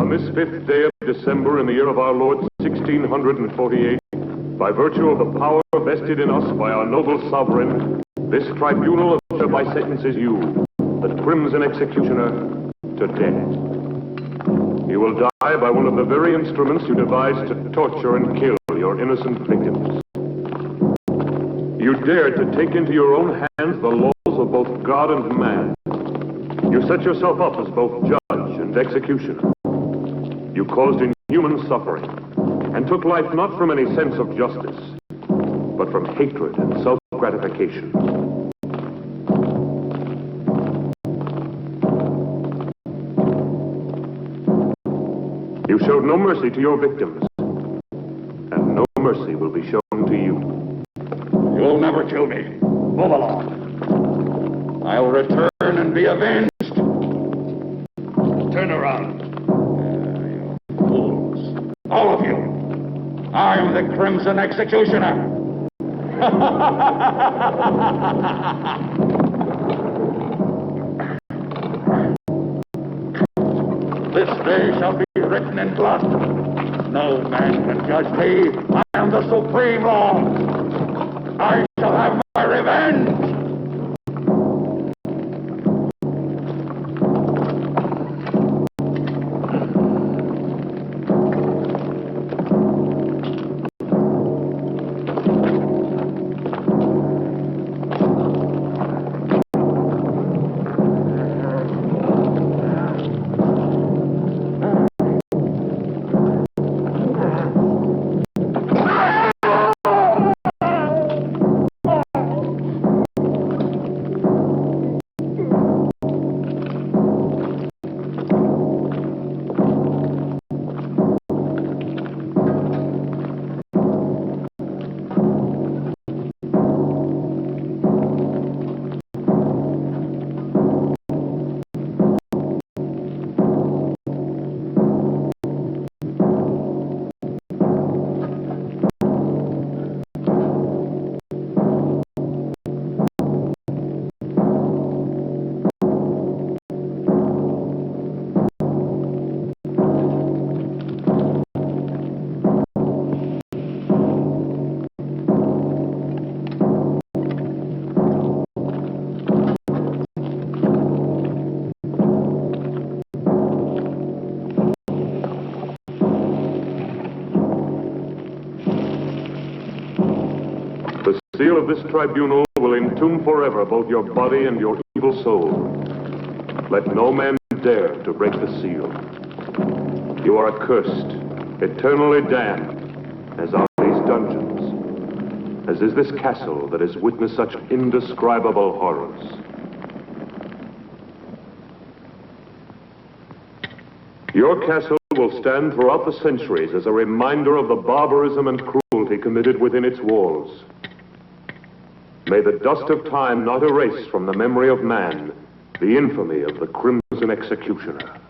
On this 5th day of December in the year of our Lord 1648, by virtue of the power vested in us by our noble sovereign, this tribunal hereby sentences you, the crimson executioner, to death. You will die by one of the very instruments you devised to torture and kill your innocent victims. You dared to take into your own hands the laws of both God and man. You set yourself up as both judge and executioner. You caused inhuman suffering and took life not from any sense of justice, but from hatred and self-gratification. You showed no mercy to your victims, and no mercy will be shown to you. You'll never kill me. Move along. I'll return and be avenged. Turn around. You fools. All of you. I am the Crimson Executioner. This day shall be written in blood. No man can judge me. I am the supreme law. I shall have my revenge. The seal of this tribunal will entomb forever both your body and your evil soul. Let no man dare to break the seal. You are accursed, eternally damned, as are these dungeons, as is this castle that has witnessed such indescribable horrors. Your castle will stand throughout the centuries as a reminder of the barbarism and cruelty committed within its walls. May the dust of time not erase from the memory of man the infamy of the Crimson Executioner.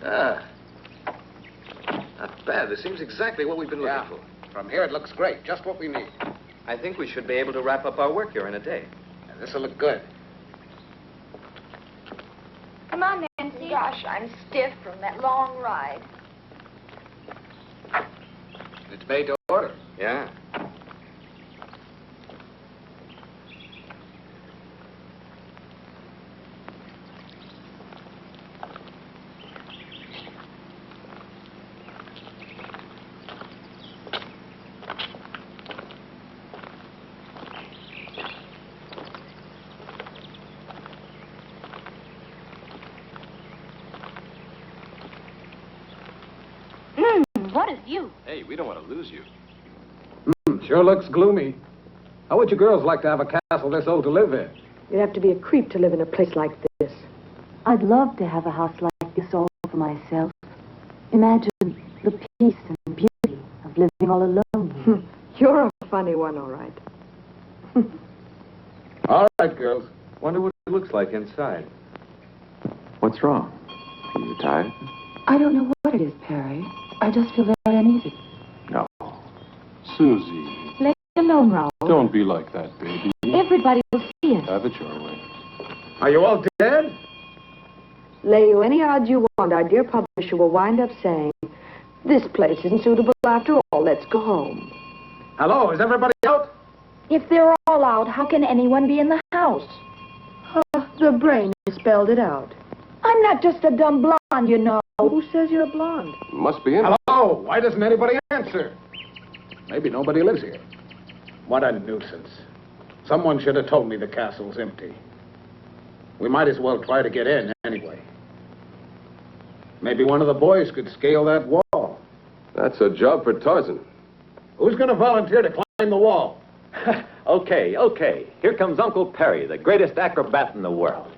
Ah. Not bad. This seems exactly what we've been looking for. From here, it looks great. Just what we need. I think we should be able to wrap up our work here in a day. This'll look good. Come on, Nancy. Gosh, I'm stiff from that long ride. It's made to order. Yeah. What is you? Hey, we don't want to lose you. Sure looks gloomy. How would you girls like to have a castle this old to live in? You'd have to be a creep to live in a place like this. I'd love to have a house like this all for myself. Imagine the peace and beauty of living all alone. You're a funny one, all right. All right, girls. Wonder what it looks like inside. What's wrong? Are you tired? I don't know what it is, Perry. I just feel very uneasy. No. Susie, Let me alone, Raoul. don't be like that, baby. Everybody will see us. Have it your way. Are you all dead? Lay you any odds you want, our dear publisher will wind up saying, this place isn't suitable after all, let's go home. Hello, is everybody out? If they're all out, how can anyone be in the house? The brain spelled it out. I'm not just a dumb blonde, you know. Who says you're a blonde? Must be in. Hello, why doesn't anybody answer? Maybe nobody lives here. What a nuisance. Someone should have told me the castle's empty. We might as well try to get in anyway. Maybe one of the boys could scale that wall. That's a job for Tarzan. Who's going to volunteer to climb the wall? Okay. Here comes Uncle Perry, the greatest acrobat in the world.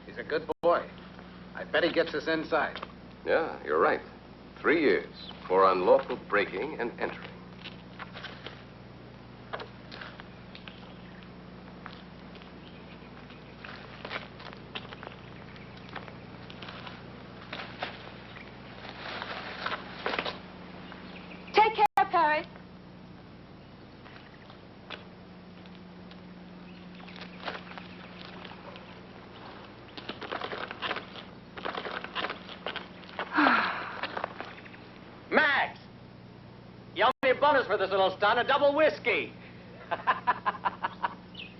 He's a good boy. I bet he gets us inside. Yeah, you're right. 3 years for unlawful breaking and entering. Take care, Perry. Max! You owe me a bonus for this little stunt, a double whiskey.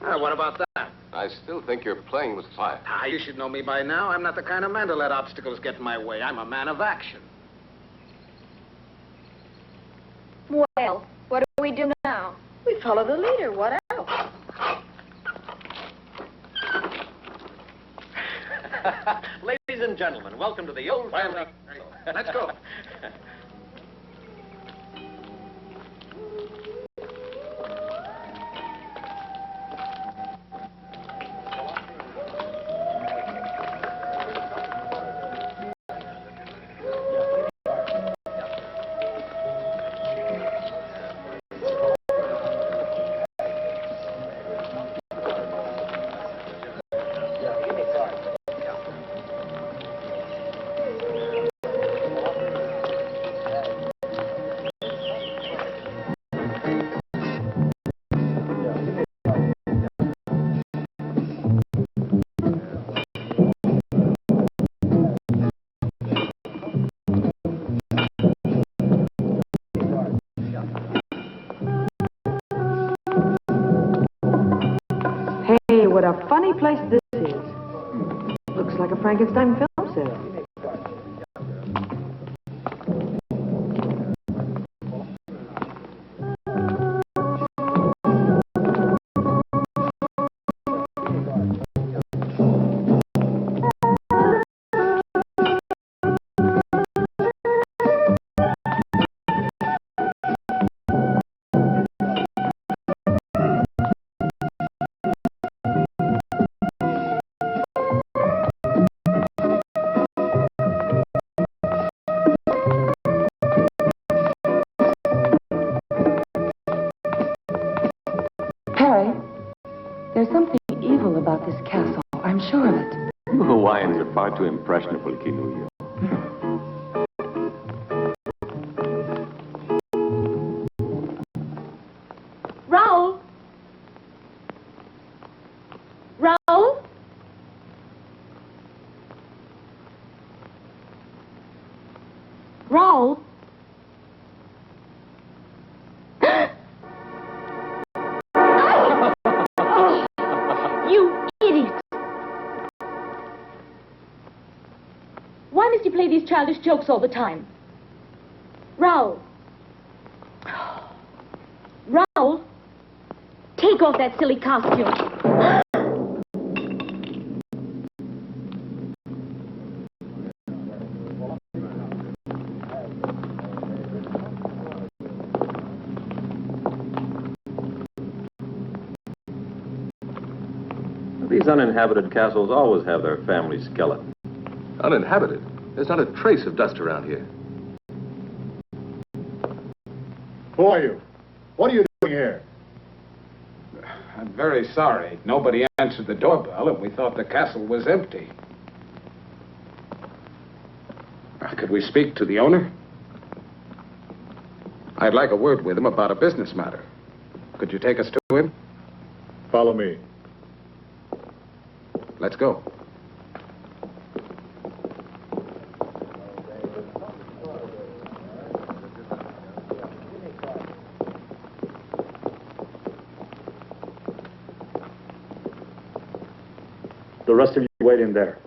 What about that? I still think you're playing with fire. You should know me by now. I'm not the kind of man to let obstacles get in my way. I'm a man of action. Well, what do we do now? We follow the leader. What else? Ladies and gentlemen, welcome to the old family. Let's go. Hey, what a funny place this is. Looks like a Frankenstein film set. Harry, there's something evil about this castle. I'm sure of it. You Hawaiians are far too impressionable, Kinuyo. Raoul? Raoul? Raoul? You idiot! Why must you play these childish jokes all the time? Raoul? Raoul? Take off that silly costume. These uninhabited castles always have their family skeleton. Uninhabited? There's not a trace of dust around here. Who are you? What are you doing here? I'm very sorry. Nobody answered the doorbell, and we thought the castle was empty. Could we speak to the owner? I'd like a word with him about a business matter. Could you take us to him? Follow me. Let's go. The rest of you wait in there.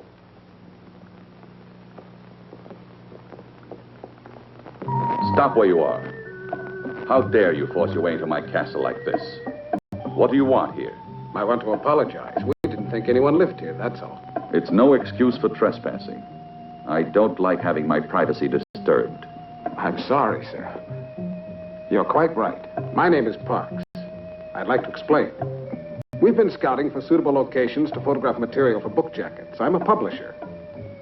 Stop where you are. How dare you force your way into my castle like this? What do you want here? I want to apologize. We didn't think anyone lived here, that's all. It's no excuse for trespassing. I don't like having my privacy disturbed. I'm sorry, sir. You're quite right. My name is Parks. I'd like to explain. We've been scouting for suitable locations to photograph material for book jackets. I'm a publisher.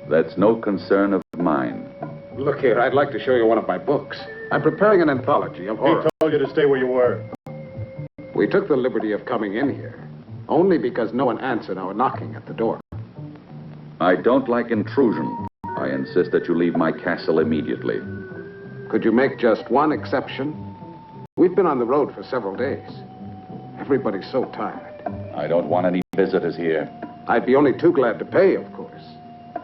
That's no concern of mine. Look here, I'd like to show you one of my books. I'm preparing an anthology of horror. He told you to stay where you were. We took the liberty of coming in here, only because no one answered our knocking at the door. I don't like intrusion. I insist that you leave my castle immediately. Could you make just one exception? We've been on the road for several days. Everybody's so tired. I don't want any visitors here. I'd be only too glad to pay, of course.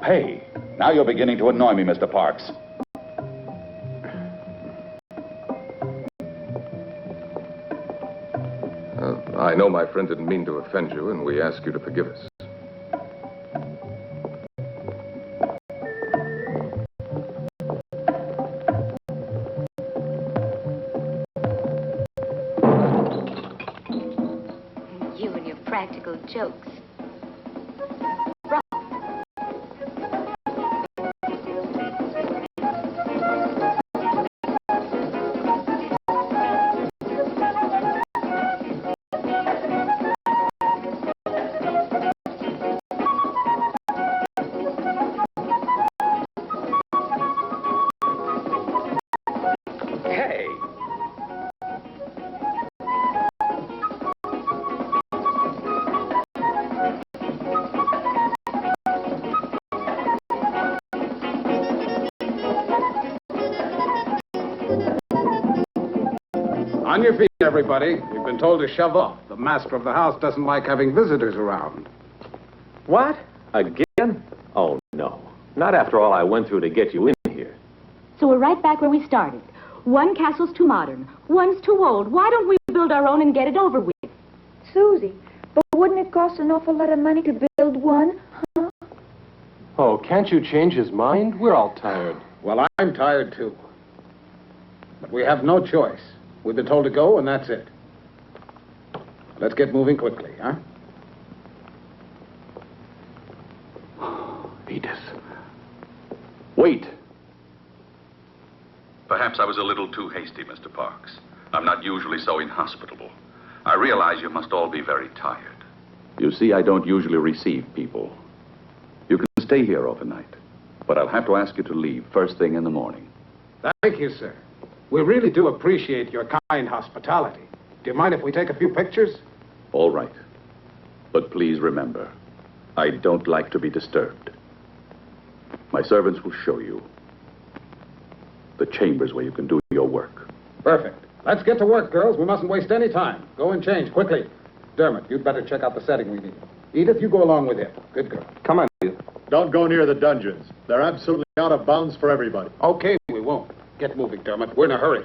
Pay? Now you're beginning to annoy me, Mr. Parks. I know my friend didn't mean to offend you, and we ask you to forgive us. You and your practical jokes. On your feet, everybody. You've been told to shove off. The master of the house doesn't like having visitors around. What? Again? Oh, no. Not after all I went through to get you in here. So we're right back where we started. One castle's too modern. One's too old. Why don't we build our own and get it over with? Susie, but wouldn't it cost an awful lot of money to build one, huh? Oh, can't you change his mind? We're all tired. Well, I'm tired, too. But we have no choice. We've been told to go, and that's it. Let's get moving quickly, huh? Edith. Wait. Perhaps I was a little too hasty, Mr. Parks. I'm not usually so inhospitable. I realize you must all be very tired. You see, I don't usually receive people. You can stay here overnight, but I'll have to ask you to leave first thing in the morning. Thank you, sir. We really do appreciate your kind hospitality. Do you mind if we take a few pictures? All right. But please remember, I don't like to be disturbed. My servants will show you the chambers where you can do your work. Perfect. Let's get to work, girls. We mustn't waste any time. Go and change, quickly. Dermot, you'd better check out the setting we need. Edith, you go along with him. Good girl. Come on, Edith. Don't go near the dungeons. They're absolutely out of bounds for everybody. Okay, we won't. Get moving, Dermot. We're in a hurry.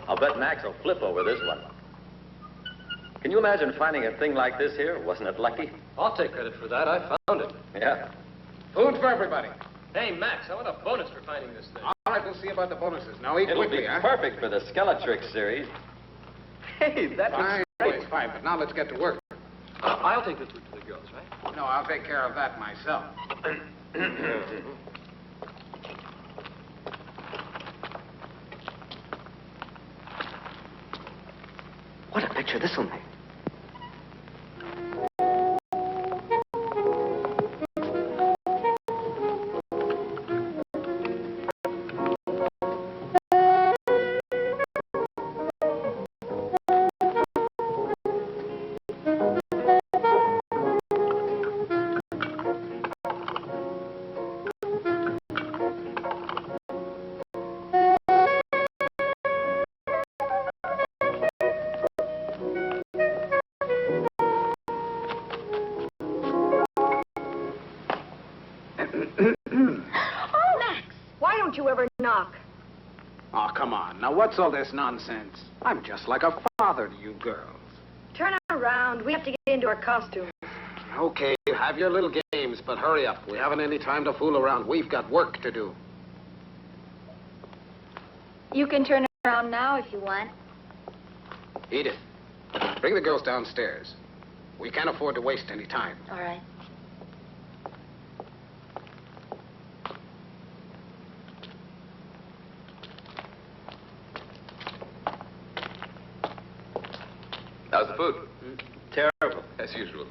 I'll bet Max will flip over this one. Can you imagine finding a thing like this here? Wasn't it lucky? I'll take credit for that. I found it. Yeah. Food for everybody. Hey, Max, I want a bonus for finding this thing. All right, we'll see about the bonuses. Now eat It'll quickly, be huh? perfect for the Skeletrix series. Hey, that was great. Fine, but now let's get to work. I'll take the food for the girls, right? No, I'll take care of that myself. What a picture this will make. Oh, Max, why don't you ever knock? Oh, come on. Now, what's all this nonsense? I'm just like a father to you girls. Turn around. We have to get into our costumes. Okay, have your little games, but hurry up. We haven't any time to fool around. We've got work to do. You can turn around now if you want. Edith, bring the girls downstairs. We can't afford to waste any time. All right. How's the food? Terrible. As usual.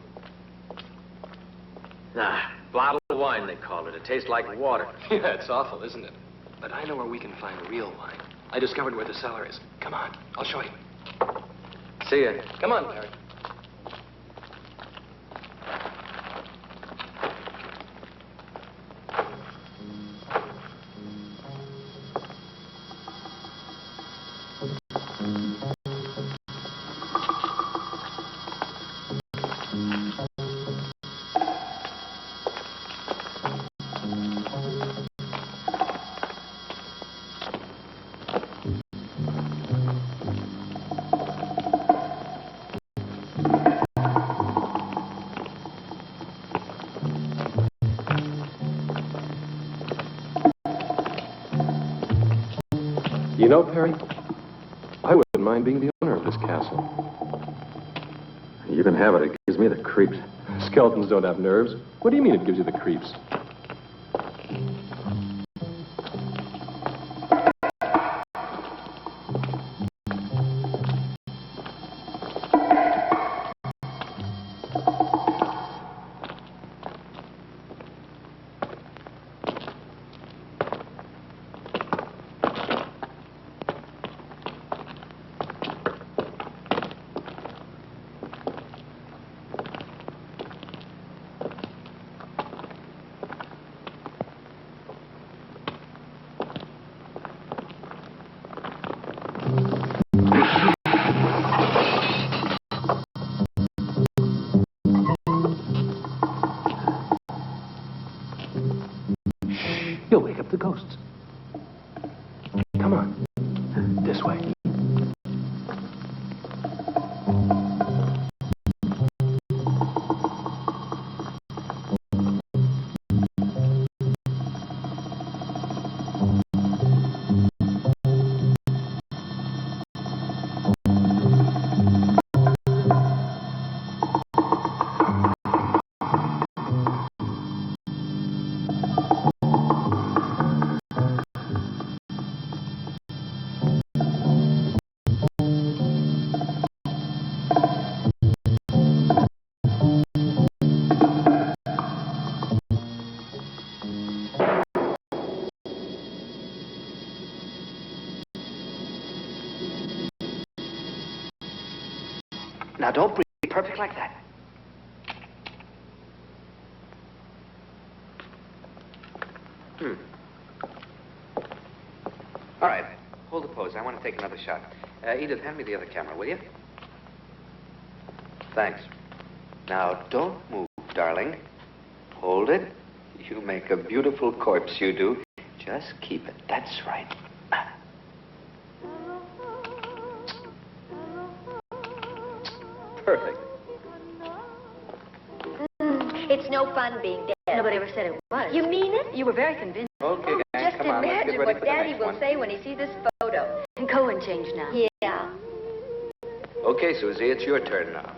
Bottle of wine, they call it. It tastes like water. Yeah, it's awful, isn't it? But I know where we can find real wine. I discovered where the cellar is. Come on, I'll show you. See ya. Come on, Perry. You know, Perry, I wouldn't mind being the owner of this castle. You can have it. It gives me the creeps. Skeletons don't have nerves. What do you mean it gives you the creeps? Now, don't breathe. Perfect like that. All right. Hold the pose. I want to take another shot. Edith, hand me the other camera, will you? Thanks. Now, don't move, darling. Hold it. You make a beautiful corpse, you do. Just keep it. That's right. Perfect. It's no fun being dead. Nobody ever said it was. You mean it? You were very convincing. Okay, guys, Just come on. Let's imagine get ready what for the Daddy next will one. say when he sees this photo. And go and change now. Yeah. Okay, Susie, it's your turn now.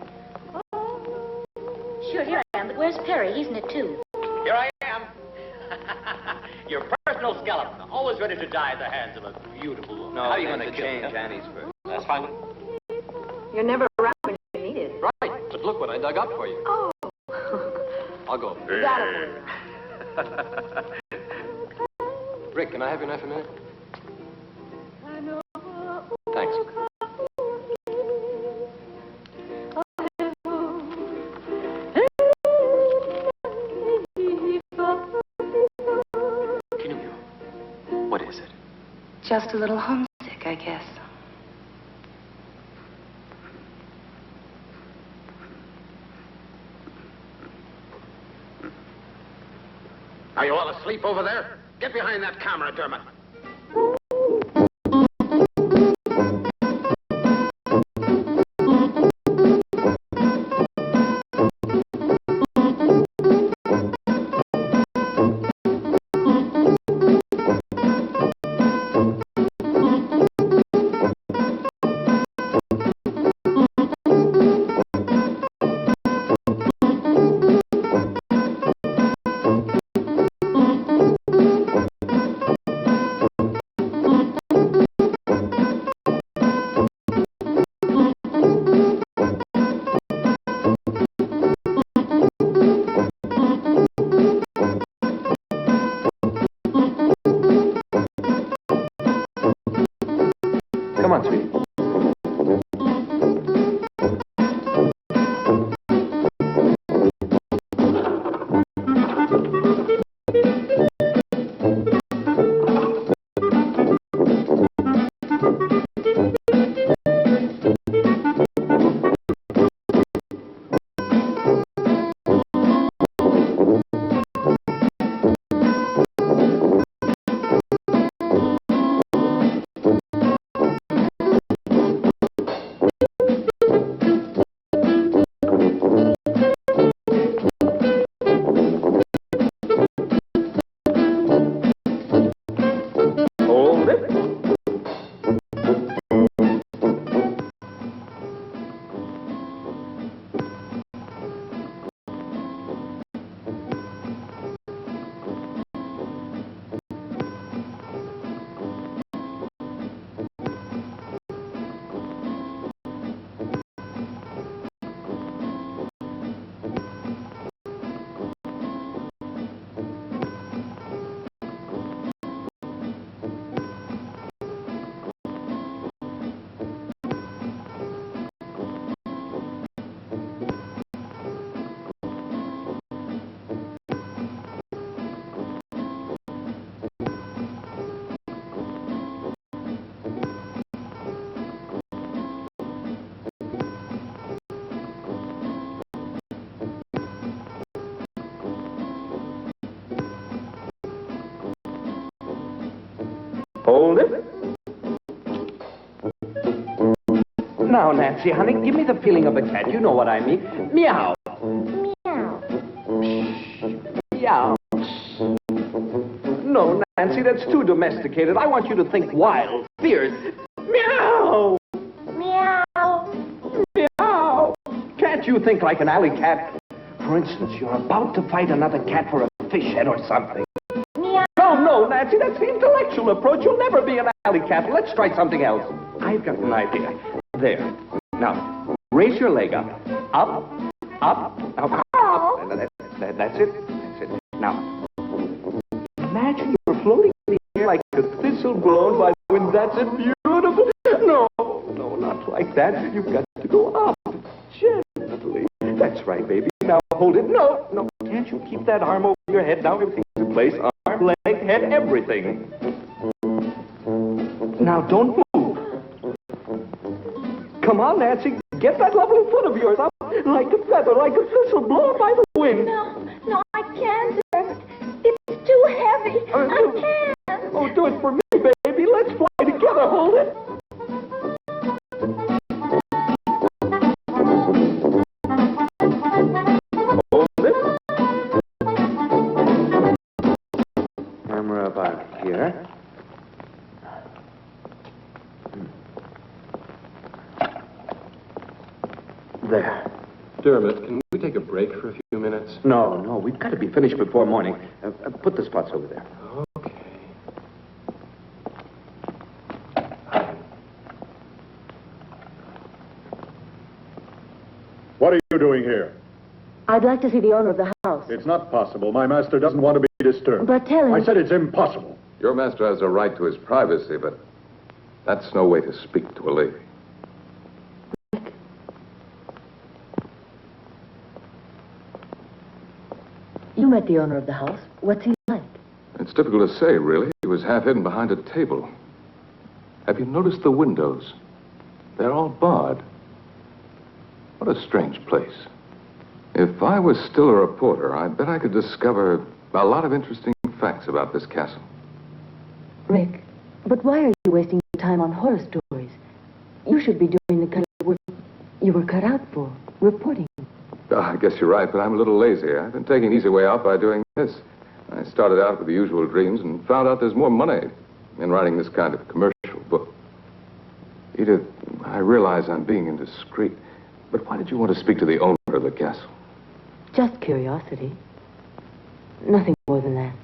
Sure, here I am, but where's Perry? He's in it, too. Here I am. Your personal skeleton, always ready to die at the hands of a beautiful woman. No, How are you there's going to a kill change, her? Annie's first. That's fine. You're never around when you need it. Right, but look what I dug up for you. Oh. I'll go. Rick, can I have your knife a minute? Thanks. What is it? Just a little homesick, I guess. Are you all asleep over there? Get behind that camera, Dermot. Come on, sweetie. Hold it. Now, Nancy, honey, give me the feeling of a cat. You know what I mean. Meow. Meow. Meow. No, Nancy, that's too domesticated. I want you to think wild, fierce. Meow. Meow. Meow. Can't you think like an alley cat? For instance, you're about to fight another cat for a fish head or something. Meow. No, Nancy, that's the intellectual approach. You'll never be an alley cat. Let's try something else. I've got an idea. There. Now, raise your leg up. Up, up, up, up. That's it. That's it. Now, imagine you're floating in the air like a thistle blown by the wind. That's it. Beautiful. No, not like that. You've got to go up. hold it. No, no. Can't you keep that arm over your head? Now everything's in place. Arm, leg, head, everything. Now don't move. Come on, Nancy. Get that lovely foot of yours up like a feather, like a thistle blown by the wind. No, I can't, Ernest. It's too heavy. I can't. Oh, do it for me, baby. Let's fly together. Hold it. Hold it. Camera about here. There. Dermot, can we take a break for a few minutes? No, we've got to be finished before morning. Put the spots over there. Okay. What are you doing here? I'd like to see the owner of the house. It's not possible. My master doesn't want to be disturbed. But tell him... I said it's impossible. Your master has a right to his privacy, but that's no way to speak to a lady. You met the owner of the house. What's he like? It's difficult to say, really. He was half hidden behind a table. Have you noticed the windows? They're all barred. What a strange place. If I was still a reporter, I bet I could discover a lot of interesting facts about this castle. Rick, but why are you wasting your time on horror stories? You should be doing the kind of work you were cut out for, reporting. I guess you're right, but I'm a little lazy. I've been taking an easy way out by doing this. I started out with the usual dreams and found out there's more money in writing this kind of commercial book. Edith, I realize I'm being indiscreet, but why did you want to speak to the owner of the castle? Just curiosity. Nothing more than that.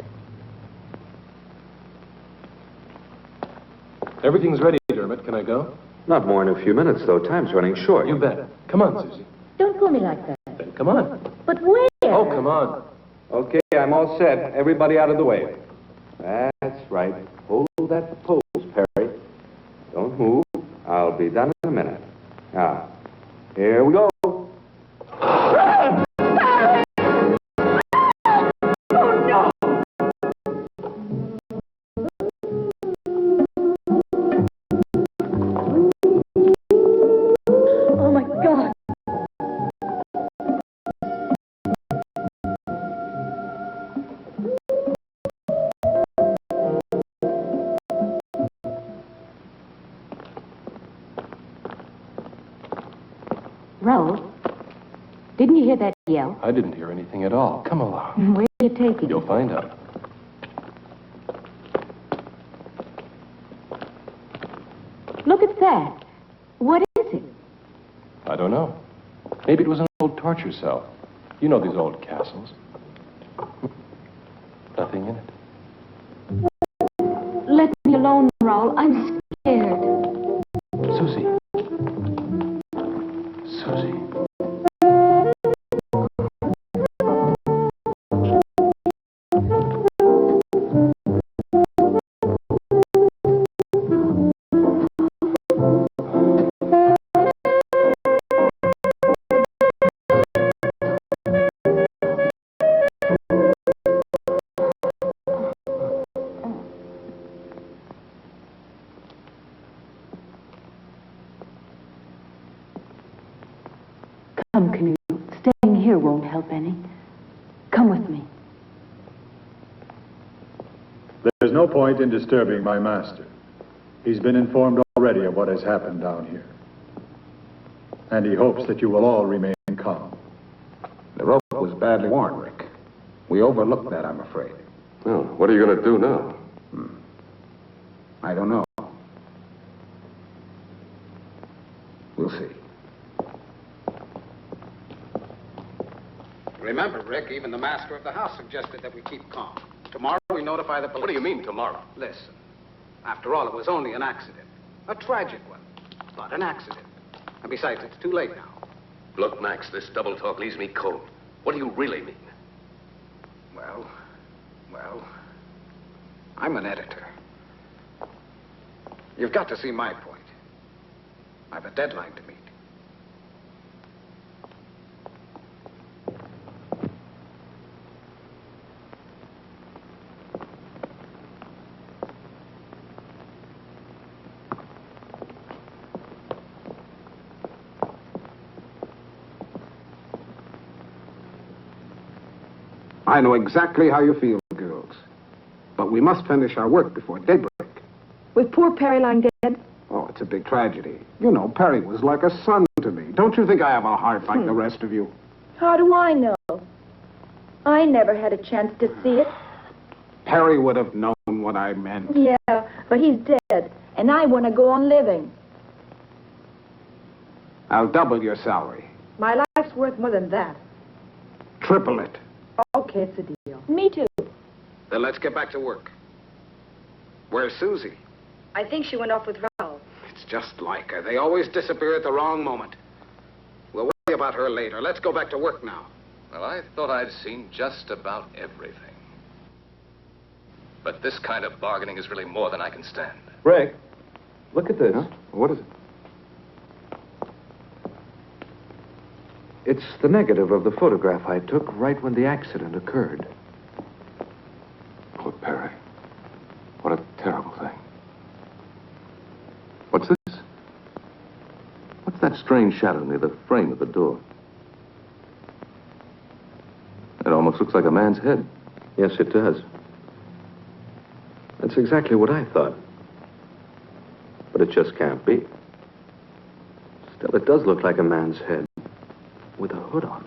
Everything's ready, Dermot. Can I go? Not more in a few minutes, though. Time's running short. You bet. Come on, Susie. Don't pull me like that. Then come on. But where? Oh, come on. Okay, I'm all set. Everybody out of the way. That's right. Hold that pose, Perry. Don't move. I'll be done in a minute. Now, here we go. Raoul, didn't you hear that yell? I didn't hear anything at all. Come along. Where are you taking? You'll find out. Look at that. What is it? I don't know. Maybe it was an old torture cell. You know these old castles. Nothing in it. Let me alone, Raoul. I'm scared. Susie. Susie. Come, Canoe. Staying here won't help any. Come with me. There's no point in disturbing my master. He's been informed already of what has happened down here. And he hopes that you will all remain calm. The rope was badly worn, Rick. We overlooked that, I'm afraid. Well, what are you going to do now? I don't know. We'll see. Remember, Rick, even the master of the house suggested that we keep calm. Tomorrow we notify the police. What do you mean, tomorrow? Listen, after all, it was only an accident. A tragic one, but an accident. And besides, it's too late now. Look, Max, this double talk leaves me cold. What do you really mean? Well, I'm an editor. You've got to see my point. I've a deadline to meet. I know exactly how you feel, girls. But we must finish our work before daybreak. With poor Perry lying dead? Oh, it's a big tragedy. You know, Perry was like a son to me. Don't you think I have a heart like the rest of you? How do I know? I never had a chance to see it. Perry would have known what I meant. Yeah, but he's dead, and I want to go on living. I'll double your salary. My life's worth more than that. Triple it. Okay, it's a deal. Me too. Then let's get back to work. Where's Susie? I think she went off with Ralph. It's just like her. They always disappear at the wrong moment. We'll worry about her later. Let's go back to work now. Well, I thought I'd seen just about everything. But this kind of bargaining is really more than I can stand. Rick, look at this. Huh? What is it? It's the negative of the photograph I took right when the accident occurred. Poor Perry. What a terrible thing. What's this? What's that strange shadow near the frame of the door? It almost looks like a man's head. Yes, it does. That's exactly what I thought. But it just can't be. Still, it does look like a man's head with a hood on.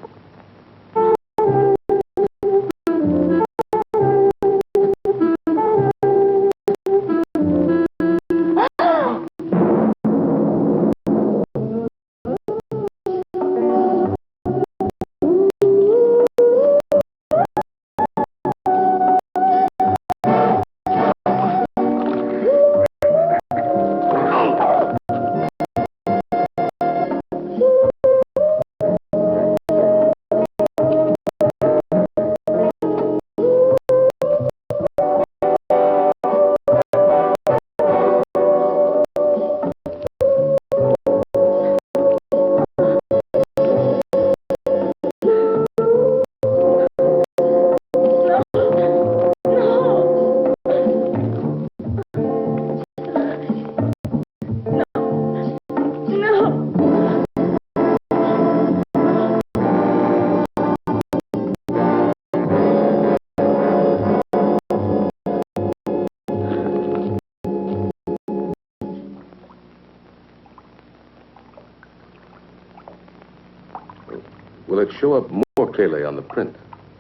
Will it show up more clearly on the print?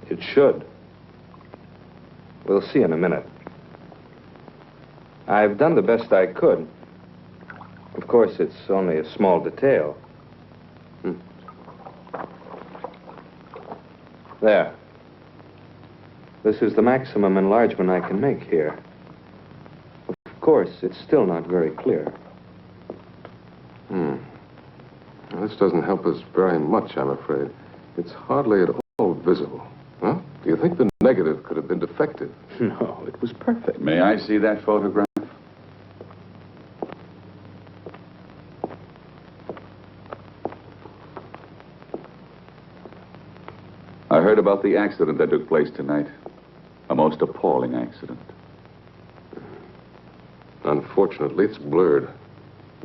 It should. We'll see in a minute. I've done the best I could. Of course, it's only a small detail. There. This is the maximum enlargement I can make here. Of course, it's still not very clear. Well, this doesn't help us very much, I'm afraid. It's hardly at all visible. Huh? Do you think the negative could have been defective? No, it was perfect. May I see that photograph? I heard about the accident that took place tonight. A most appalling accident. Unfortunately, it's blurred.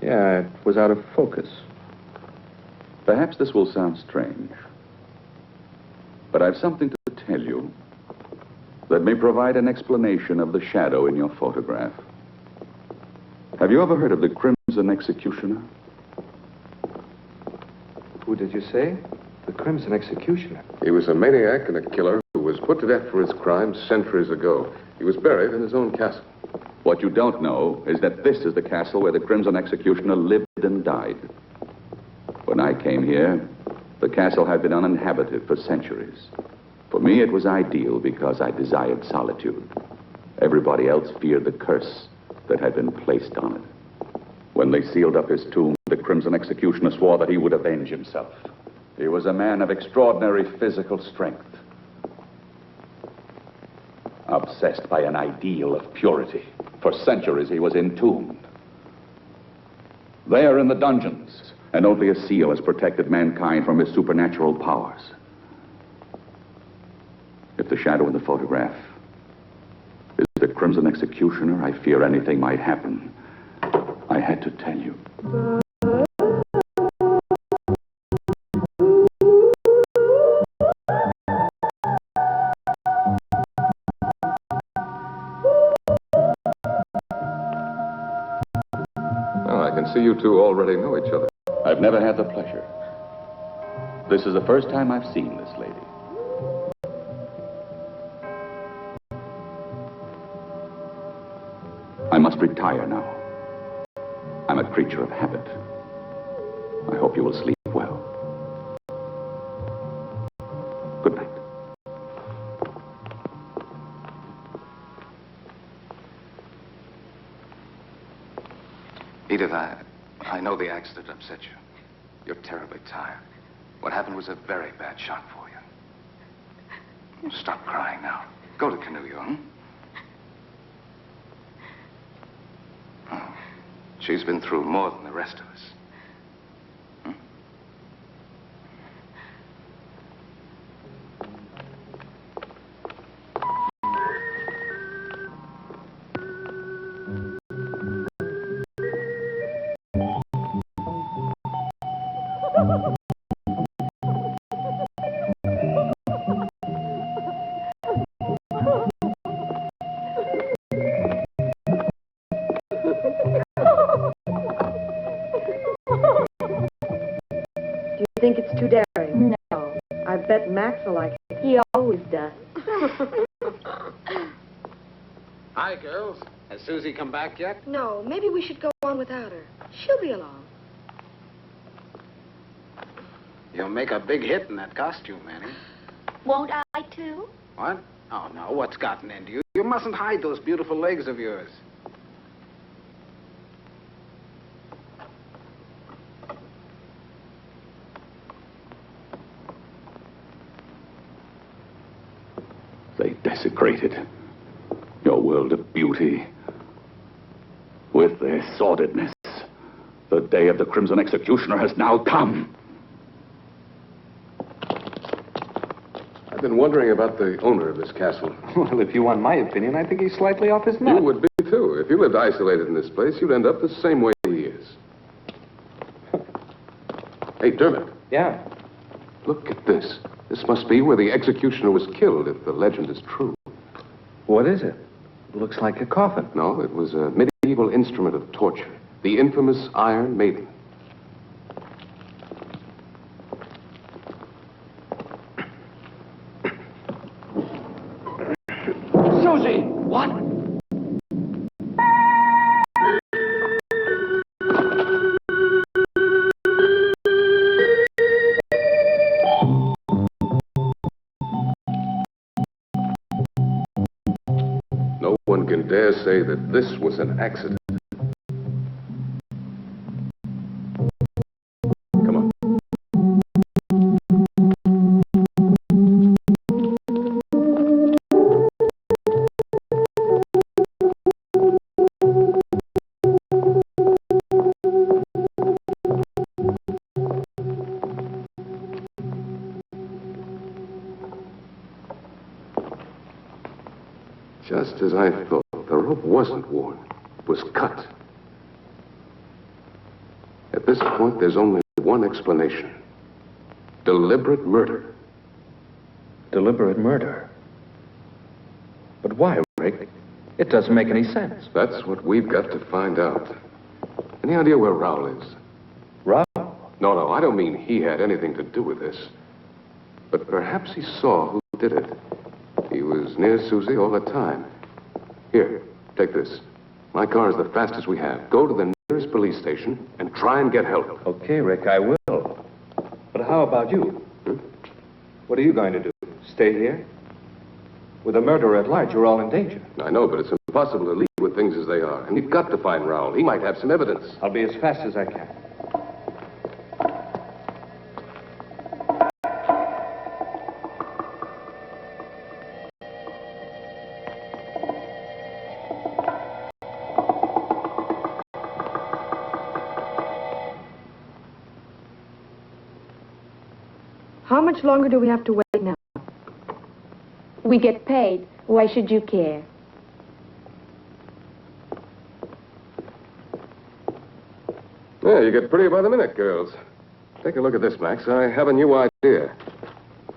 Yeah, it was out of focus. Perhaps this will sound strange, but I've something to tell you that may provide an explanation of the shadow in your photograph. Have you ever heard of the Crimson Executioner? Who did you say? The Crimson Executioner. He was a maniac and a killer who was put to death for his crimes centuries ago. He was buried in his own castle. What you don't know is that this is the castle where the Crimson Executioner lived and died. When I came here, the castle had been uninhabited for centuries. For me, it was ideal because I desired solitude. Everybody else feared the curse that had been placed on it. When they sealed up his tomb, the Crimson Executioner swore that he would avenge himself. He was a man of extraordinary physical strength, obsessed by an ideal of purity. For centuries, he was entombed. There in the dungeons, and only a seal has protected mankind from his supernatural powers. If the shadow in the photograph is the Crimson Executioner, I fear anything might happen. I had to tell you. can see you two already know each other. I've never had the pleasure. This is the first time I've seen this lady. I must retire now. I'm a creature of habit. I hope you will sleep well. Good night. Edith, I know the accident upset you. You're terribly tired. What happened was a very bad shock for you. Stop crying now. Go to Canoe, hmm? Oh, she's been through more than the rest of us. Do you think it's too daring? No. I bet Max will like it. He always does. Hi, girls. Has Susie come back yet? No, maybe we should go on without her. She'll be along. You'll make a big hit in that costume, Annie. Won't I, too? What? Oh, no. What's gotten into you? You mustn't hide those beautiful legs of yours. They desecrated your world of beauty with their sordidness. The day of the Crimson Executioner has now come. I've been wondering about the owner of this castle. Well, if you want my opinion, I think he's slightly off his nut. You would be, too. If you lived isolated in this place, you'd end up the same way he is. Hey, Dermot. Yeah? Look at this. This must be where the executioner was killed, if the legend is true. What is it? It looks like a coffin. No, it was a medieval instrument of torture. The infamous Iron Maiden. Susie! What? No one can dare say that this was an accident. Come on. Just as I thought, the rope wasn't worn. It was cut. At this point, there's only one explanation. Deliberate murder. Deliberate murder? But why, Rick? It doesn't make any sense. That's what we've got to find out. Any idea where Raoul is? Raoul? No, I don't mean he had anything to do with this. But perhaps he saw who did it. He was near Susie all the time. Here, take this. My car is the fastest we have. Go to the nearest police station and try and get help. Okay, Rick, I will. But how about you? What are you going to do? Stay here? With a murderer at large, you're all in danger. I know, but it's impossible to leave with things as they are. And you've got to find Raoul. He might have some evidence. I'll be as fast as I can. How much longer do we have to wait now? We get paid. Why should you care? Yeah, you get prettier by the minute, girls. Take a look at this, Max. I have a new idea.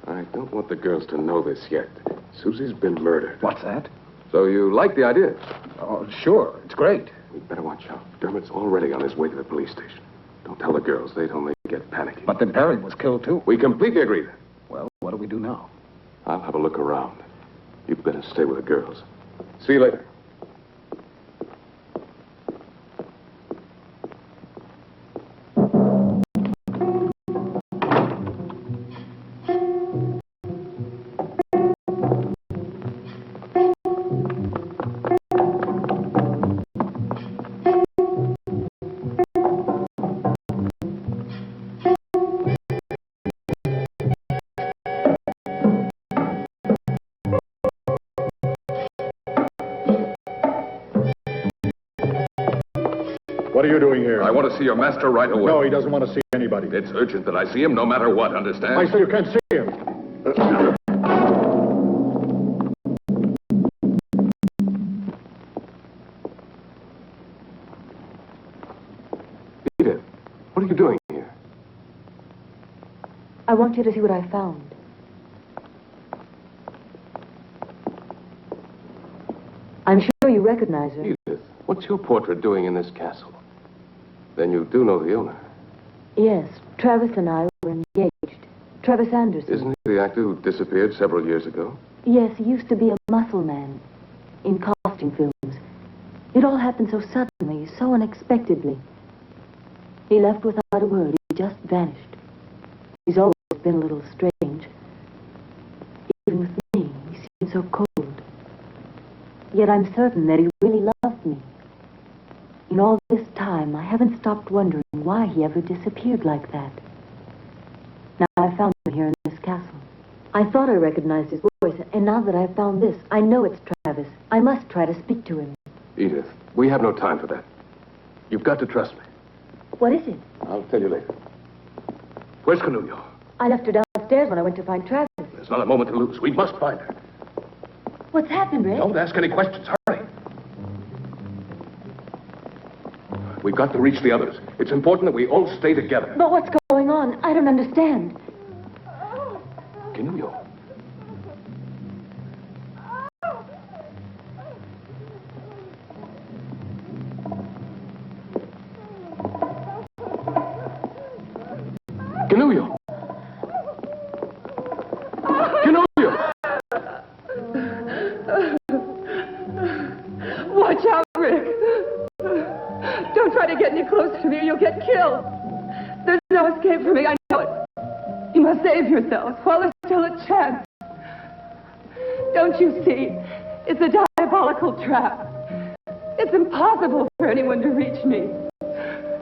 I don't want the girls to know this yet. Susie's been murdered. What's that? So you like the idea? Oh, sure. It's great. We'd better watch out. Dermot's already on his way to the police station. Don't tell the girls. They'd only get panicky. But then Perry was killed, too. We completely agree. Well, what do we do now? I'll have a look around. You'd better stay with the girls. See you later. What are you doing here? I want to see your master right away. No, he doesn't want to see anybody. It's urgent that I see him no matter what, understand? I say you can't see him. Edith, what are you doing here? I want you to see what I found. I'm sure you recognize her. Edith, what's your portrait doing in this castle? Then you do know the owner. Yes, Travis and I were engaged. Travis Anderson. Isn't he the actor who disappeared several years ago? Yes, he used to be a muscle man in costume films. It all happened so suddenly, so unexpectedly. He left without a word. He just vanished. He's always been a little strange. Even with me, he seemed so cold. Yet I'm certain that he really loved me. In all this time, I haven't stopped wondering why he ever disappeared like that. Now I found him here in this castle. I thought I recognized his voice, and now that I've found this, I know it's Travis. I must try to speak to him. Edith, we have no time for that. You've got to trust me. What is it? I'll tell you later. Where's Canulio? I left her downstairs when I went to find Travis. There's not a moment to lose. We must find her. What's happened, Rick? Don't ask any questions. Hurry. We've got to reach the others. It's important that we all stay together. But what's going on? I don't understand. Canulio. Canulio. Canulio. Watch out, Rick. Don't try to get any closer to me or you'll get killed. There's no escape for me, I know it. You must save yourselves while there's still a chance. Don't you see? It's a diabolical trap. It's impossible for anyone to reach me.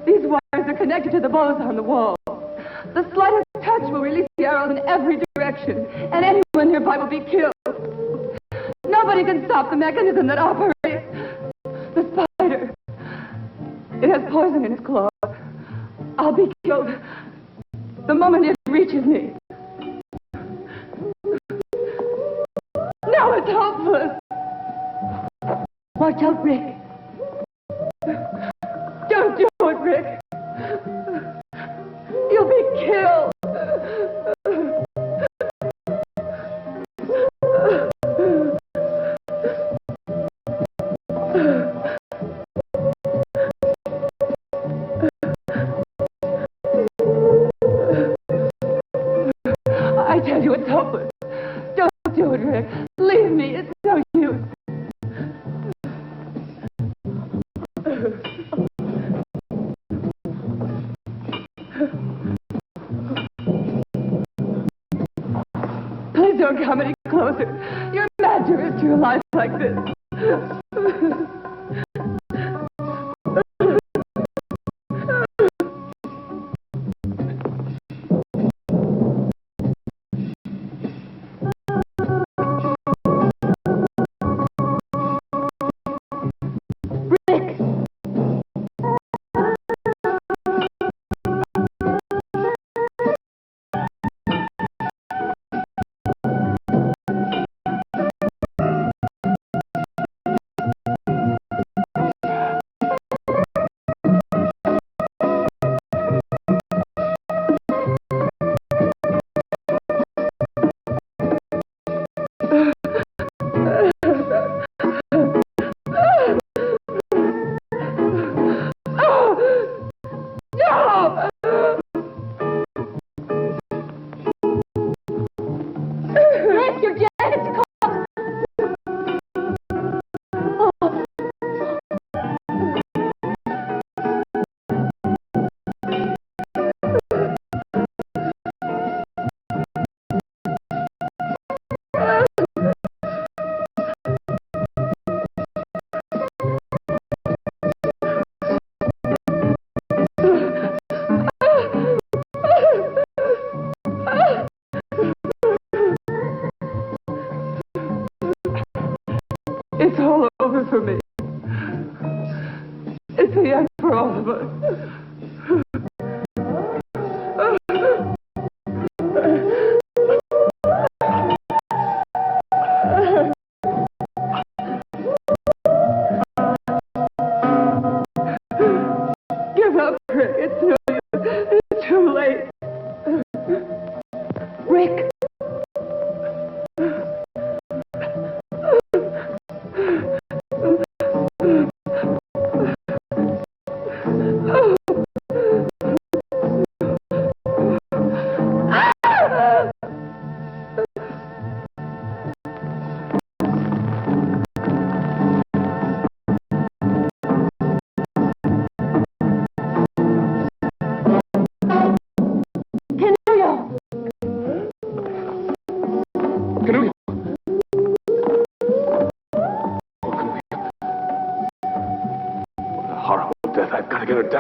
These wires are connected to the bows on the wall. The slightest touch will release the arrows in every direction, and anyone nearby will be killed. Nobody can stop the mechanism that operates. The spider. It has poison in its claws. I'll be killed the moment it reaches me. Now it's hopeless. Watch out, Rick. Don't do it, Rick. You'll be killed. I tell you, it's hopeless. Don't do it, Rick. Leave me. It's no use. Please don't come any closer. You're mad to risk your life like this.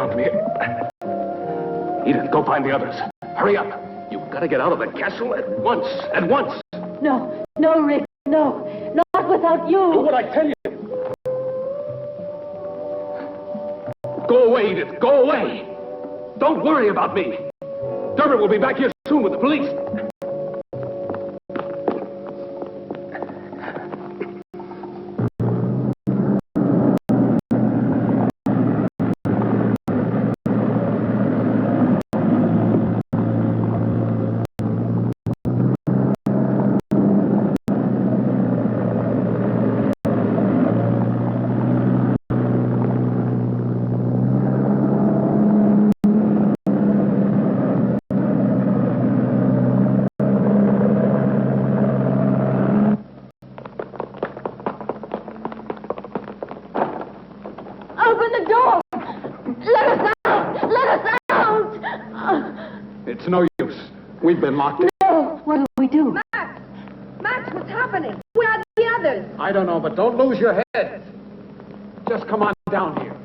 help me. Edith, go find the others. Hurry up. You've got to get out of the castle at once. At once. No, no, Rick, no. Not without you. Do what I tell you. Go away, Edith. Go away. Don't worry about me. Dermot will be back here soon with the police. It's no use. We've been locked in. No! What do we do? Max! Max, what's happening? Where are the others? I don't know, but don't lose your head. Just come on down here.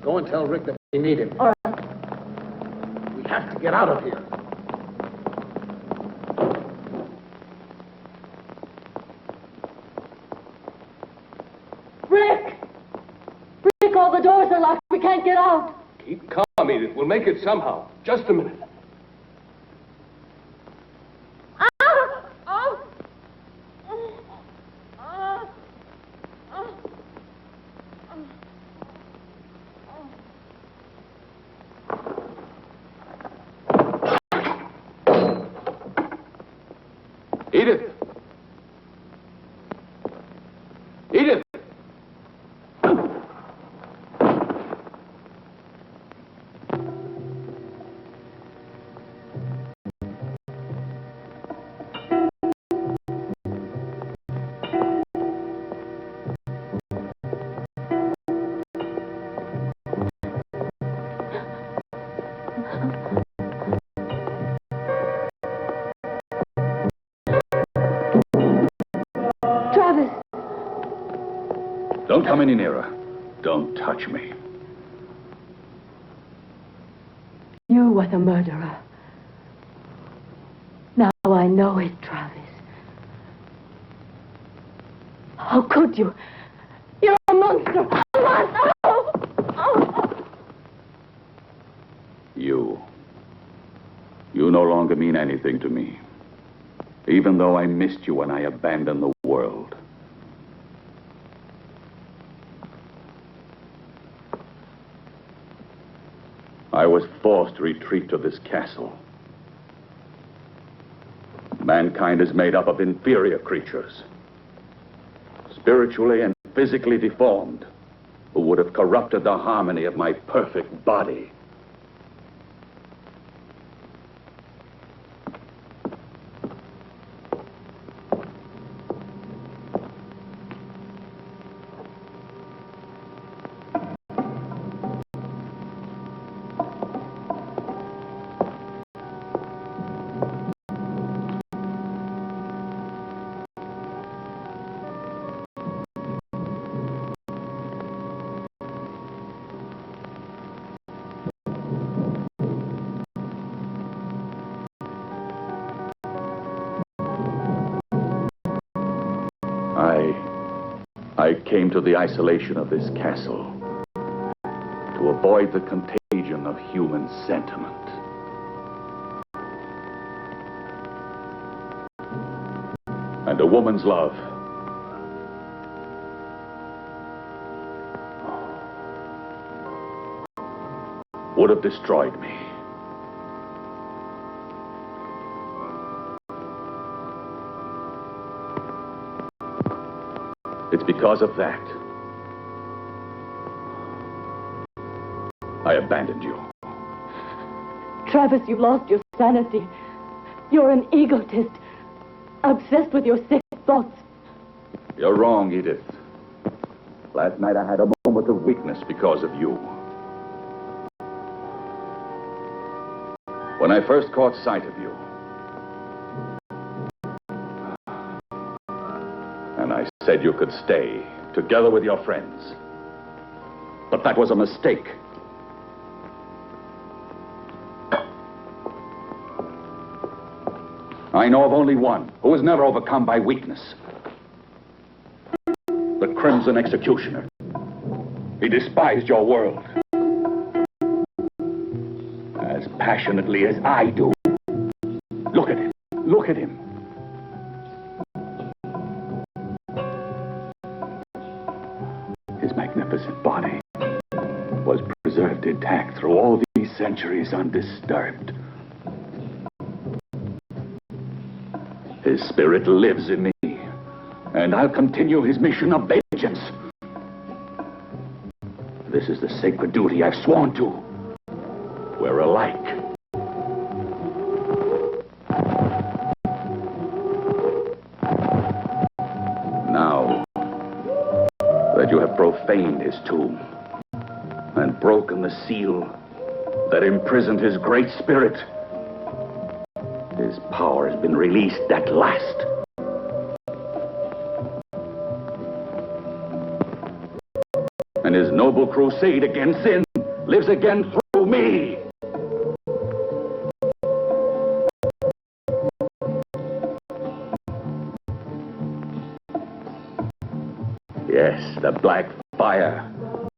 Go and tell Rick that we need him. All right. We have to get out of here. Rick! Rick, all the doors are locked. We can't get out. Keep calm, Edith. We'll make it somehow. Just a minute. Edith! Edith! Don't come any nearer. Don't touch me. You were the murderer. Now I know it, Travis. How could you? You're a monster! A monster! Oh! Oh! You no longer mean anything to me. Even though I missed you when I abandoned the world. I was forced to retreat to this castle. Mankind is made up of inferior creatures, spiritually and physically deformed, who would have corrupted the harmony of my perfect body. I came to the isolation of this castle to avoid the contagion of human sentiment. And a woman's love would have destroyed me. It's because of that I abandoned you. Travis, you've lost your sanity. You're an egotist, obsessed with your sick thoughts. You're wrong, Edith. Last night I had a moment of weakness because of you. When I first caught sight of you, and I said you could stay together with your friends. But that was a mistake. I know of only one who was never overcome by weakness. The Crimson Executioner. He despised your world. As passionately as I do. Look at him. Look at him. His magnificent body was preserved intact through all these centuries undisturbed. His spirit lives in me, and I'll continue his mission of vengeance. This is the sacred duty I've sworn to. We're alike. Now that you have profaned his tomb and broken the seal that imprisoned his great spirit, his power has been released at last. And his noble crusade against sin lives again through me. Yes, the black fire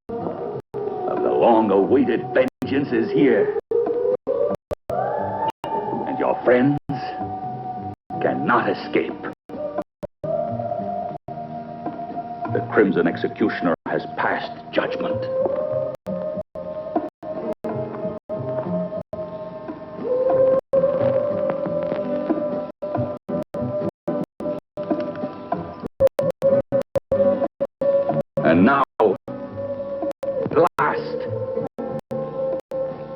of the long-awaited vengeance is here. And your friends cannot escape. The Crimson Executioner has passed judgment. And now, at last,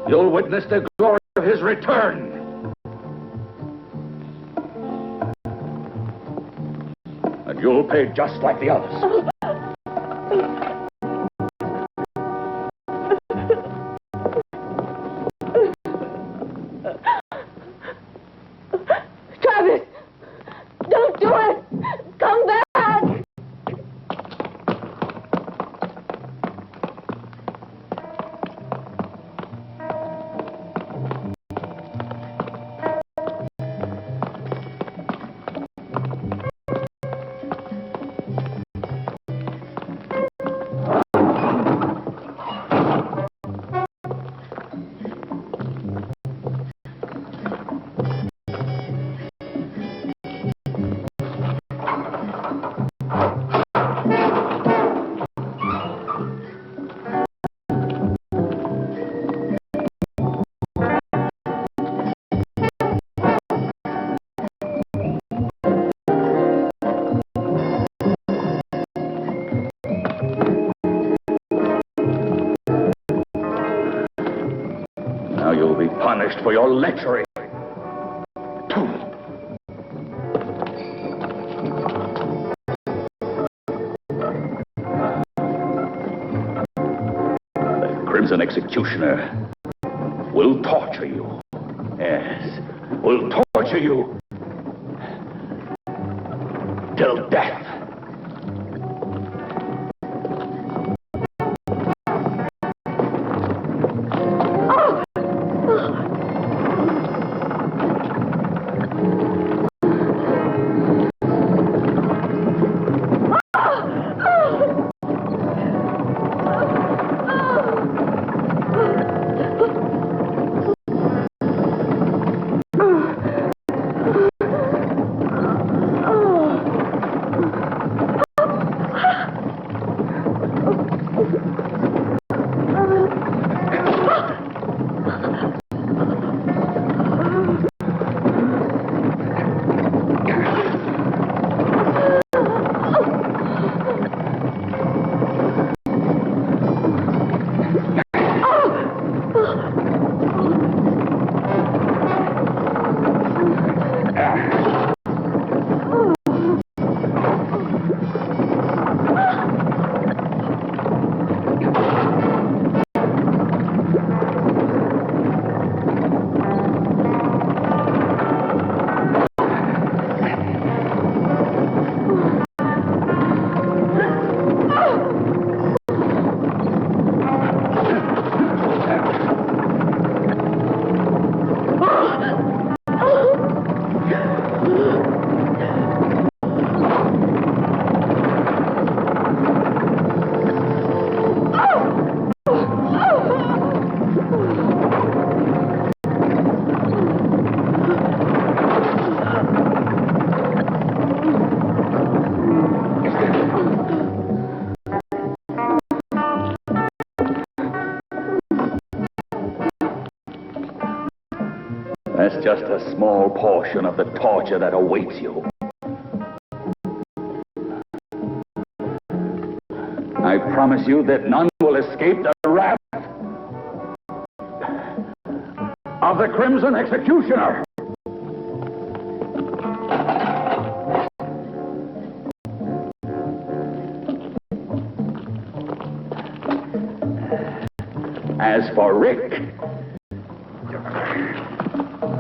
you'll witness the glory of his return. And you'll pay just like the others. Travis! Don't do it! Come back! Now you'll be punished for your lechery. The Crimson Executioner will torture you. Yes, will torture you till death. That's just a small portion of the torture that awaits you. I promise you that none will escape the wrath of the Crimson Executioner. As for Rick,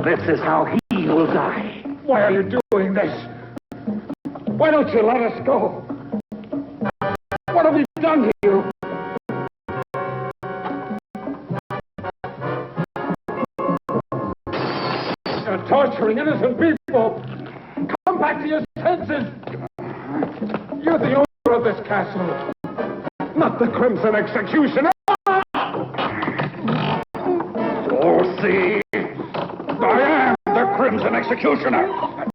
this is how he will die. Why are you doing this? Why don't you let us go? What have we done to you? You're torturing innocent people. Come back to your senses. You're the owner of this castle, not the Crimson Executioner. Oh, see, I am the Crimson Executioner.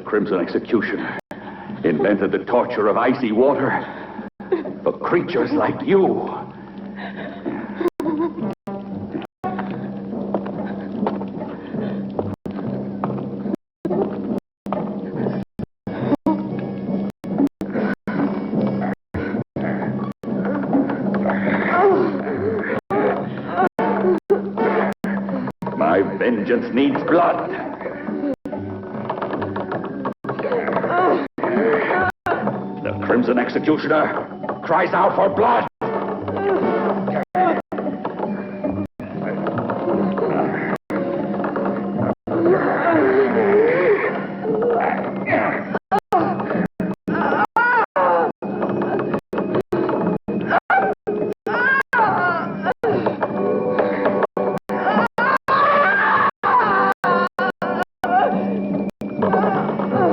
Crimson Executioner invented the torture of icy water for creatures like you. My vengeance needs blood. The Crimson Executioner cries out for blood.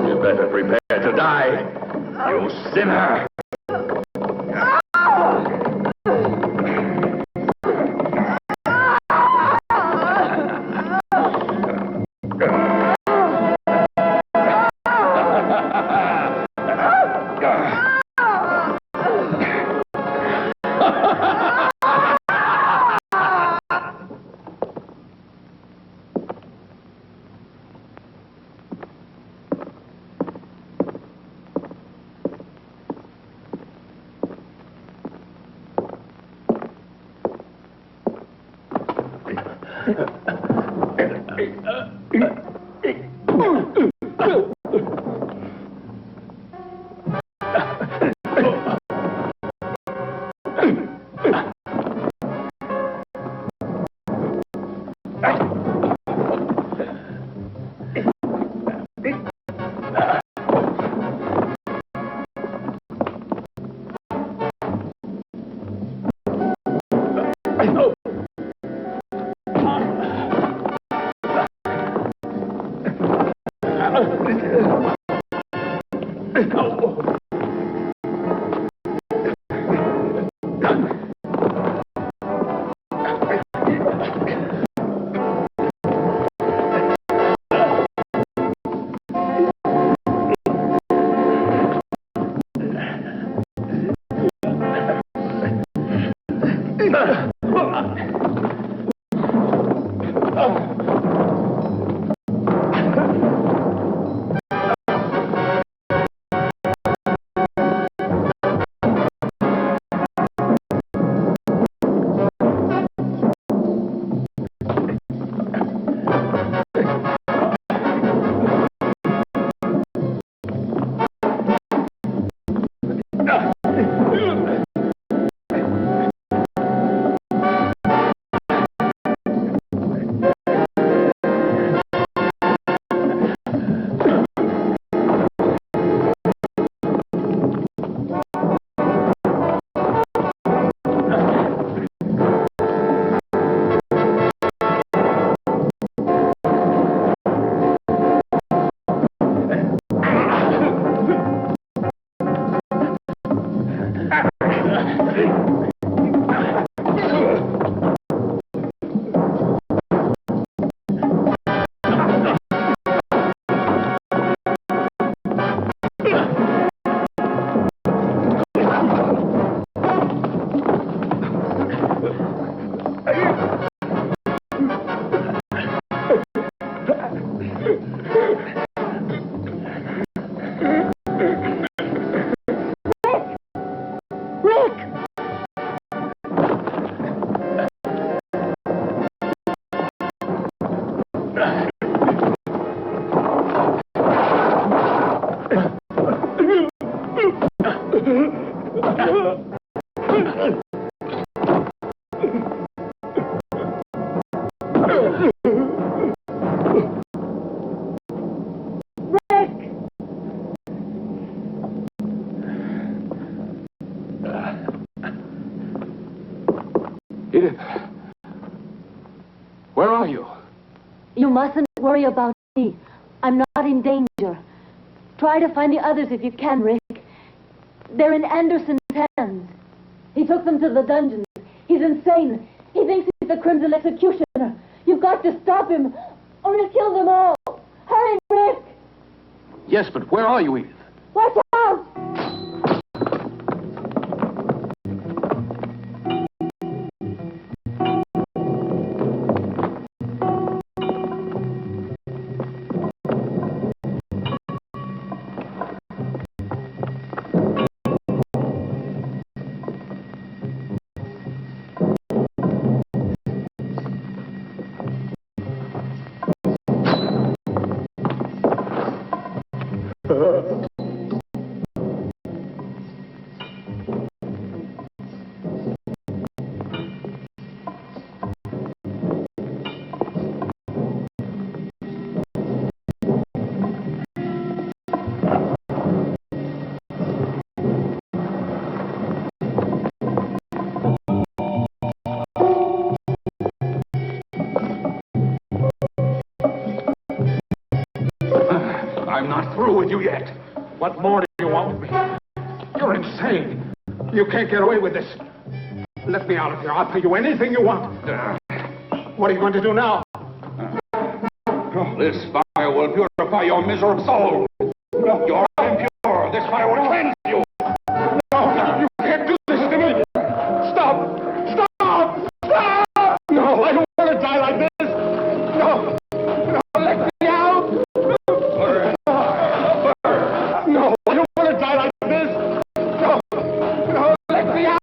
You better prepare to die, you sinner. Edith, where are you? You mustn't worry about me. I'm not in danger. Try to find the others if you can, Rick. They're in Anderson's hands. He took them to the dungeons. He's insane. He thinks he's the Crimson Executioner. You've got to stop him, or he'll kill them all. Hurry, Rick! Yes, but where are you, Edith? Watch out! I'm not through with you yet. What more do you want with me? You're insane. You can't get away with this. Let me out of here. I'll pay you anything you want. What are you going to do now? This fire will purify your miserable soul. You're impure. This fire will cleanse you. No, you can't do this to me. Stop! Stop! Stop! No, I don't want to die like this. No. No, let me out. No, I don't want to die like this. No. No, let me out.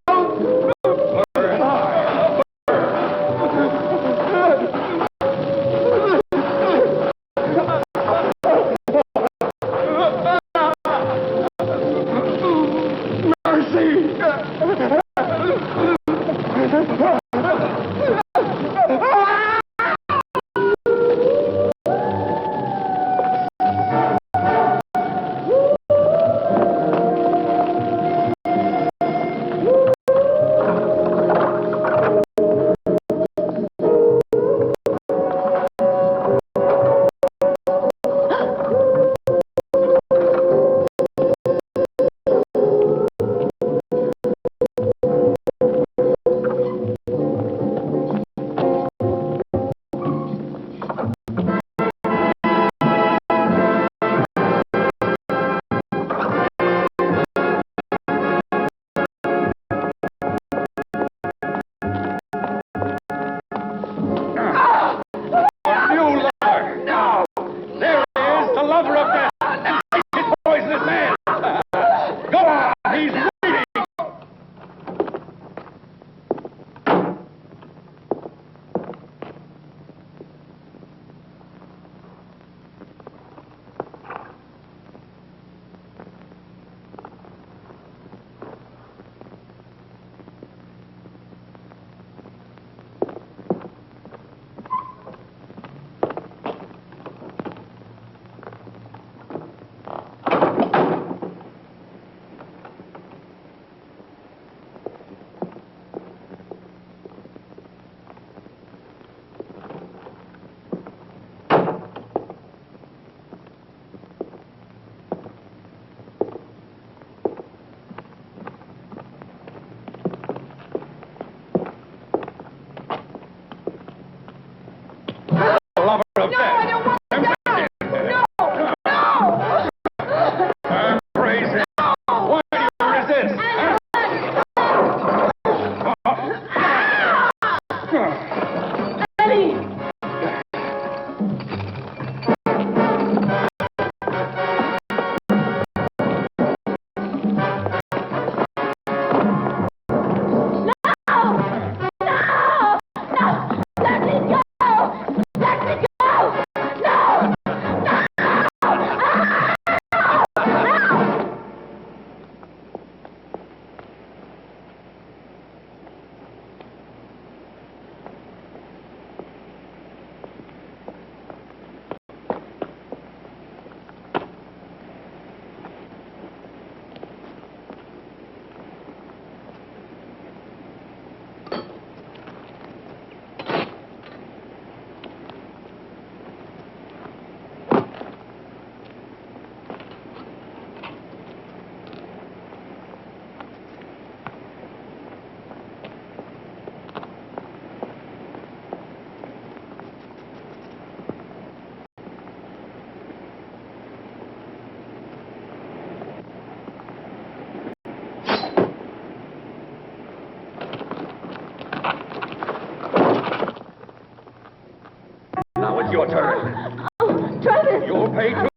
it's your turn. Oh, Travis! You'll pay too.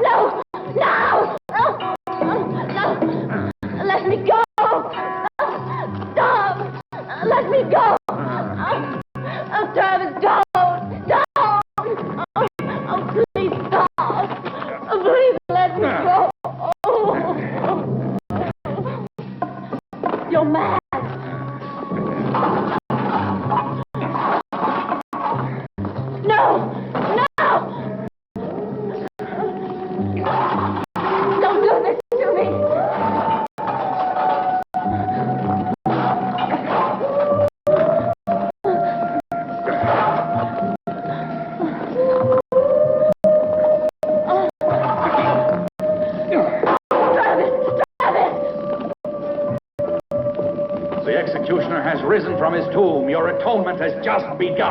No! No! No! Let me go! Stop! Let me go! Travis, don't! Don't! Oh, please stop! Please let me go! You're mad! No! No! Don't do this to me! The executioner has risen from his tomb. Your atonement has just begun.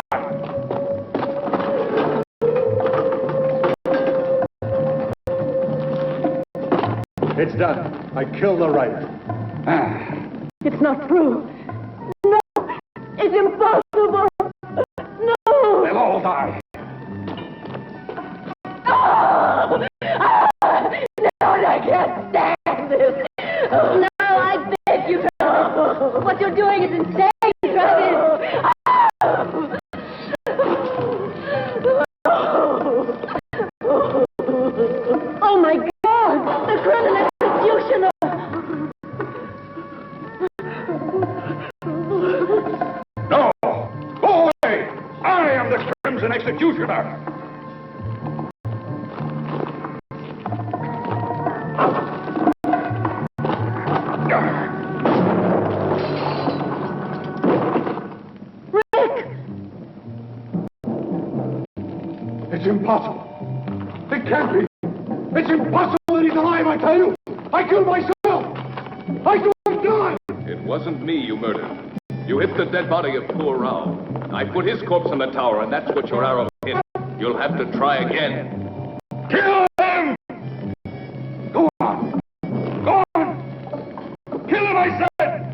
It's done. I killed the writer. It's not true. No! It's impossible! No! They'll all die. Oh! No, I can't stand this! No, I beg you to... What you're doing is insane, Travis! Oh, my God! The criminal executioner! No! Go away! I am the Crimson Executioner! It's impossible. It can't be. It's impossible that he's alive, I tell you. I killed myself. I should have died. It wasn't me you murdered. You hit the dead body of poor Rao. I put his corpse in the tower, and that's what your arrow hit. You'll have to try again. Kill him! Go on! Go on! Kill him, I said!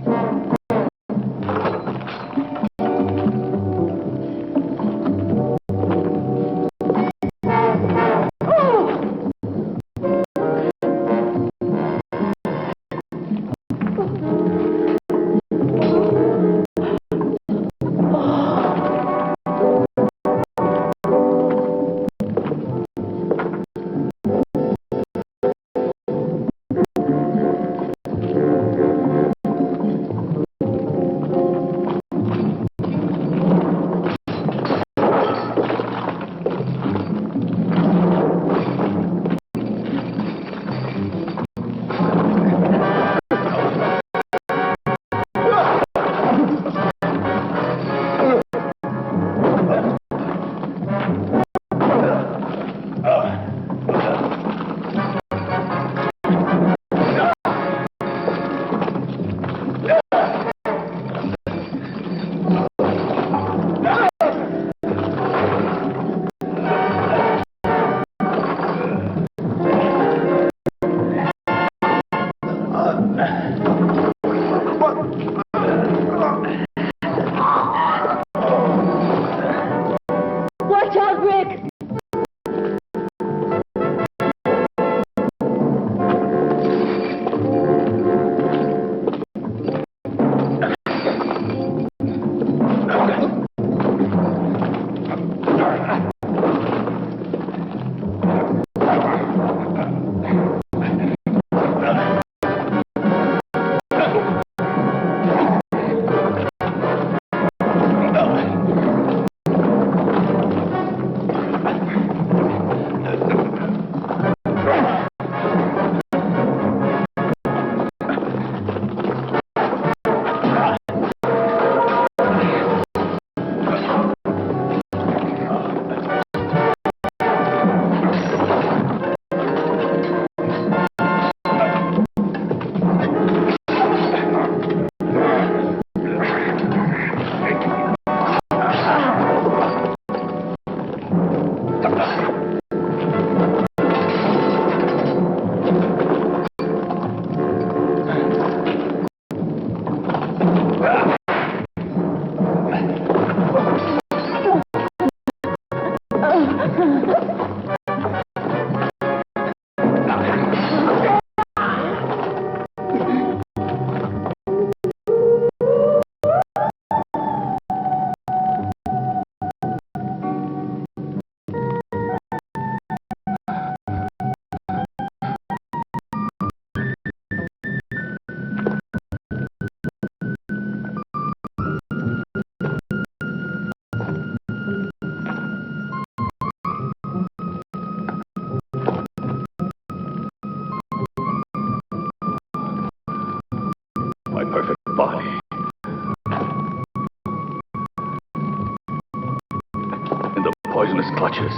ruthless clutches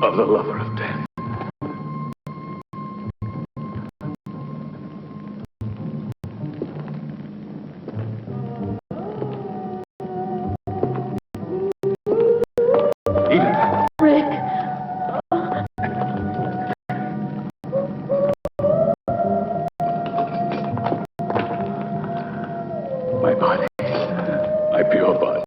of the lover of death. My body, my pure body.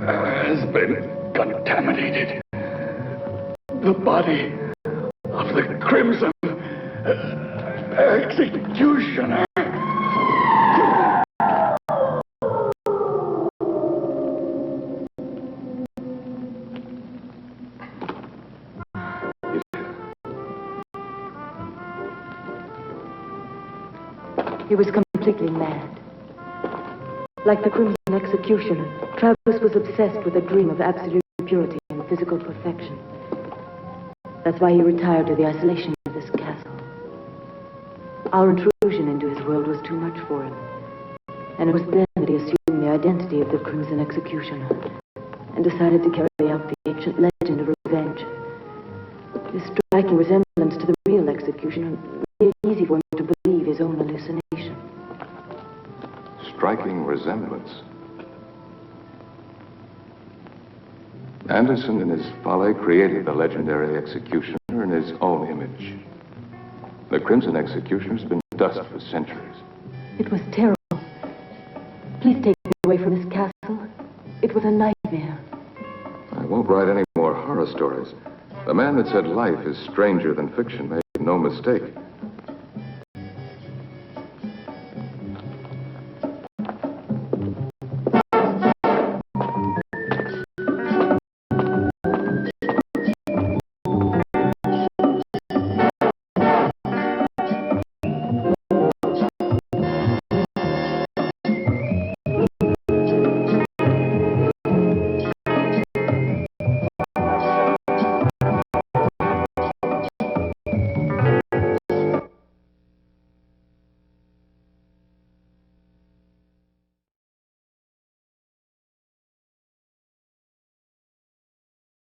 Has been contaminated. The body of the Crimson Executioner. He was completely mad. Like the Crimson Executioner, Travis was obsessed with a dream of absolute purity and physical perfection. That's why he retired to the isolation of this castle. Our intrusion into his world was too much for him. And it was then that he assumed the identity of the Crimson Executioner and decided to carry out the ancient legend of revenge. This striking resemblance to the real executioner made it easy for him to believe his own hallucination. Striking resemblance. Anderson, in his folly, created the legendary executioner in his own image. The Crimson Executioner's been dust for centuries. It was terrible. Please take me away from this castle. It was a nightmare. I won't write any more horror stories. The man that said life is stranger than fiction made no mistake.